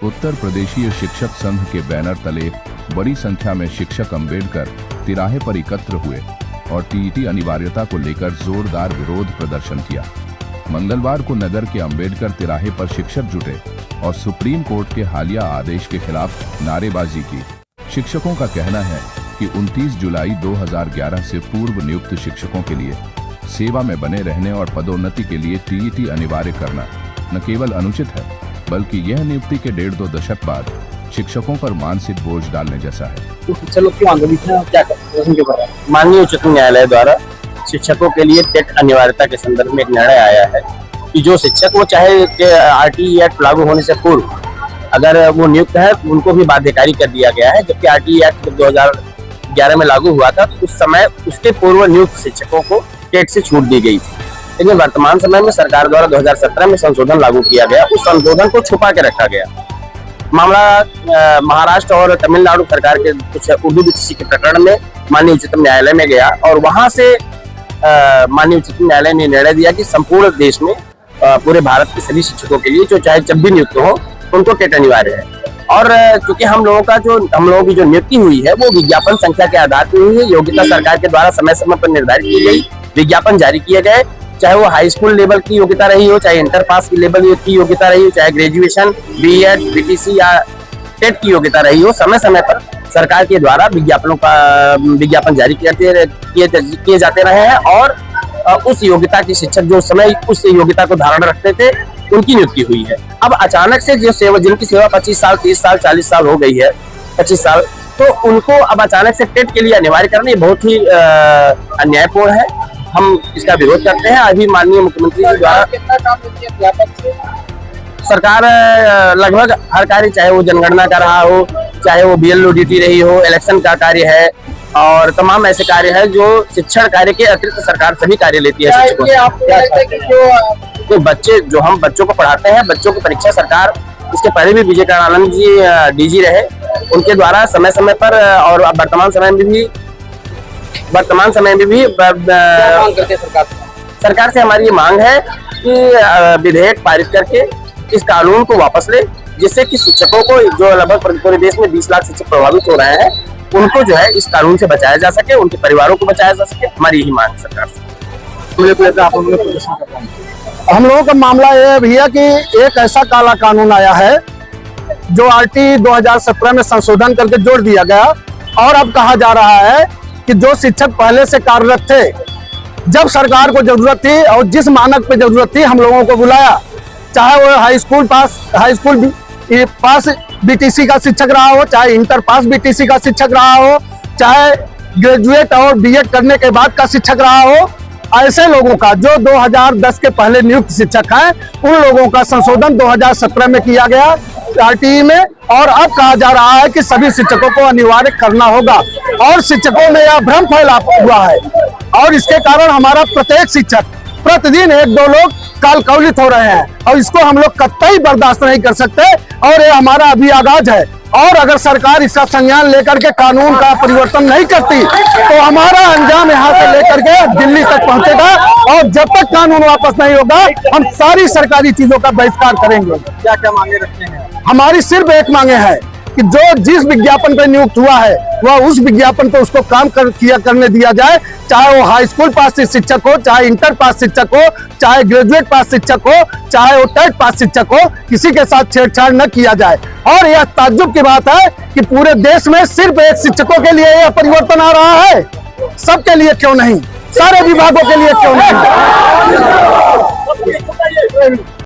उत्तर प्रदेशीय शिक्षक संघ के बैनर तले बड़ी संख्या में शिक्षक अंबेडकर तिराहे पर एकत्र हुए और टीईटी अनिवार्यता को लेकर जोरदार विरोध प्रदर्शन किया। मंगलवार को नगर के अंबेडकर तिराहे पर शिक्षक जुटे और सुप्रीम कोर्ट के हालिया आदेश के खिलाफ नारेबाजी की। शिक्षकों का कहना है कि 29 जुलाई 2011 से पूर्व नियुक्त शिक्षकों के लिए सेवा में बने रहने और पदोन्नति के लिए टीईटी अनिवार्य करना न केवल अनुचित है, बल्कि यह नियुक्ति के 1.5-2 दशक बाद शिक्षकों पर मानसिक बोझ डालने जैसा है। चलो क्यों आंदोलन क्या करते? माननीय उच्चतम न्यायालय द्वारा शिक्षकों के लिए टेट अनिवार्यता के संदर्भ में एक निर्णय आया है कि जो शिक्षक वो चाहे आरटीई एक्ट लागू होने से पूर्व अगर वो नियुक्त है तो उनको भी बाध्यकारी कर दिया गया है। जबकि आरटीई एक्ट 2011 में लागू हुआ था तो उस समय उसके पूर्व नियुक्त शिक्षकों को टेट से छूट दी गई थी। लेकिन वर्तमान समय में सरकार द्वारा 2017 में संशोधन लागू किया गया, उस संशोधन को छुपा के रखा गया। मामला महाराष्ट्र और तमिलनाडु सरकार के कुछ उर्दू बीटीसी के प्रकरण में माननीय उच्चतम न्यायालय में गया और वहां से माननीय उच्चतम न्यायालय ने निर्णय दिया कि संपूर्ण देश में पूरे भारत के सभी शिक्षकों के लिए जो चाहे जब भी नियुक्त हो उनको टेट अनिवार्य है। और चूंकि हम लोगों की जो नियुक्ति हुई है वो विज्ञापन संख्या के आधार पर हुई है। योग्यता सरकार के द्वारा समय समय पर निर्धारित की गई, विज्ञापन जारी किए गए, चाहे वो हाई स्कूल लेवल की योग्यता रही हो, चाहे इंटर पास की लेवल की योग्यता रही हो, चाहे ग्रेजुएशन, बीएड, बीटीसी या टेट की योग्यता रही हो, समय समय पर सरकार के द्वारा विज्ञापन जारी किए जाते रहे हैं और उस योग्यता के शिक्षक जो समय उस योग्यता को धारण रखते थे उनकी नियुक्ति हुई है। अब अचानक से जिनकी सेवा 25 साल, 30 साल, 40 साल हो गई है, 25 साल, तो उनको अब अचानक से टेट के लिए अनिवार्य करना ये बहुत ही अन्यायपूर्ण है। हम इसका विरोध करते हैं। अभी माननीय मुख्यमंत्री जी द्वारा सरकार लगभग हर कार्य, चाहे वो जनगणना का रहा हो, चाहे वो BLO ड्यूटी रही हो, इलेक्शन का कार्य है और तमाम ऐसे कार्य है जो शिक्षण कार्य के अतिरिक्त सरकार सभी कार्य लेती है। तो बच्चे जो हम बच्चों को पढ़ाते हैं, बच्चों की परीक्षा सरकार, इसके पहले भी विजय करुणानंद जी DG रहे, उनके द्वारा समय समय पर और वर्तमान समय में भी सरकार से हमारी ये मांग है कि विधेयक पारित करके इस कानून को वापस ले, जिससे कि शिक्षकों को जो लगभग पूरे देश में 20 लाख शिक्षक प्रभावित हो रहे हैं उनको जो है इस कानून से बचाया जा सके, उनके परिवारों को बचाया जा सके। हमारी यही मांग है सरकार से। हम लोगों का मामला यह है भैया कि एक ऐसा काला कानून आया है जो आरटीई 2017 में संशोधन करके जोड़ दिया गया और अब कहा जा रहा है कि जो शिक्षक पहले से कार्यरत थे, जब सरकार को जरूरत थी और जिस मानक पे जरूरत थी हम लोगों को बुलाया, चाहे वो हाई स्कूल पास बीटीसी का शिक्षक रहा हो, चाहे इंटर पास बीटीसी का शिक्षक रहा हो, चाहे ग्रेजुएट और बीएड करने के बाद का शिक्षक रहा हो, ऐसे लोगों का जो 2010 के पहले नियुक्त शिक्षक हैं उन लोगों का संशोधन 2017 में किया गया आरटीई में और अब कहा जा रहा है कि सभी शिक्षकों को अनिवार्य करना होगा और शिक्षकों में यह भ्रम फैला हुआ है और इसके कारण हमारा प्रत्येक शिक्षक प्रतिदिन 1-2 लोग कालकौलित हो रहे हैं और इसको हम लोग कतई बर्दाश्त नहीं कर सकते और ये हमारा अभी आगाज है। और अगर सरकार इसका संज्ञान लेकर के कानून का परिवर्तन नहीं करती तो हमारा अंजाम यहाँ से लेकर के दिल्ली तक पहुँचेगा और जब तक कानून वापस नहीं होगा हम सारी सरकारी चीजों का बहिष्कार करेंगे। क्या क्या मांगे रखते हैं? हमारी सिर्फ एक मांगे है कि जिस विज्ञापन पर नियुक्त हुआ है वह उस विज्ञापन पर उसको काम करने दिया जाए, चाहे वो हाई स्कूल पास शिक्षक हो, चाहे इंटर पास शिक्षक हो, चाहे ग्रेजुएट पास शिक्षक हो, चाहे वो टेट पास शिक्षक हो, किसी के साथ छेड़छाड़ न किया जाए। और यह ताज्जुब की बात है कि पूरे देश में सिर्फ एक शिक्षकों के लिए यह परिवर्तन आ रहा है, सबके लिए क्यों नहीं, सारे विभागों के लिए क्यों नहीं।